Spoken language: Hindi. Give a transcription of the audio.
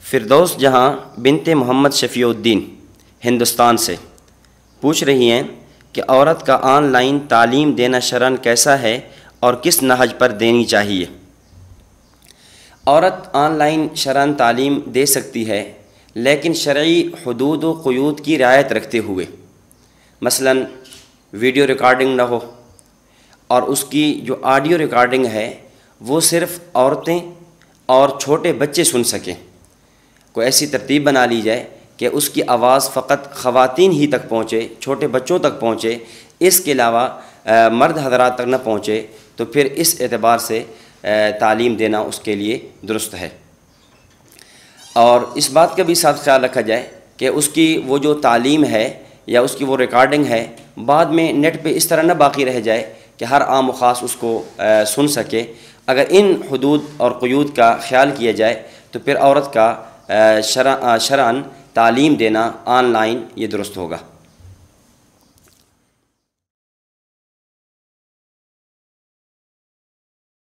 फ़िरदौस जहाँ बिनते मोहम्मद शफ़ीउद्दीन हिंदुस्तान से पूछ रही हैं कि औरत का ऑनलाइन तालीम देना शरअन कैसा है और किस नहज पर देनी चाहिए। औरत ऑनलाइन शरअन तालीम दे सकती है, लेकिन शरई हुदूद व क़ुयूद की रियायत रखते हुए। मसलन वीडियो रिकॉर्डिंग ना हो और उसकी जो ऑडियो रिकॉर्डिंग है वो सिर्फ़ औरतें और छोटे बच्चे सुन सकें। कोई ऐसी तरतीब बना ली जाए कि उसकी आवाज़ फ़कत ख़वातीन ही तक पहुँचे, छोटे बच्चों तक पहुँचे, इसके अलावा मर्द हज़रात तक न पहुँचे, तो फिर इस एतबार से तालीम देना उसके लिए दुरुस्त है। और इस बात का भी साथ ख्याल रखा जाए कि उसकी वो जो तालीम है या उसकी वो रिकॉर्डिंग है बाद में नेट पे इस तरह न बाकी रह जाए कि हर आम व ख़ास उसको सुन सके। अगर इन हुदूद और क़ुयूद का ख्याल किया जाए तो फिर औरत का शरअन तालीम देना ऑनलाइन ये दुरुस्त होगा।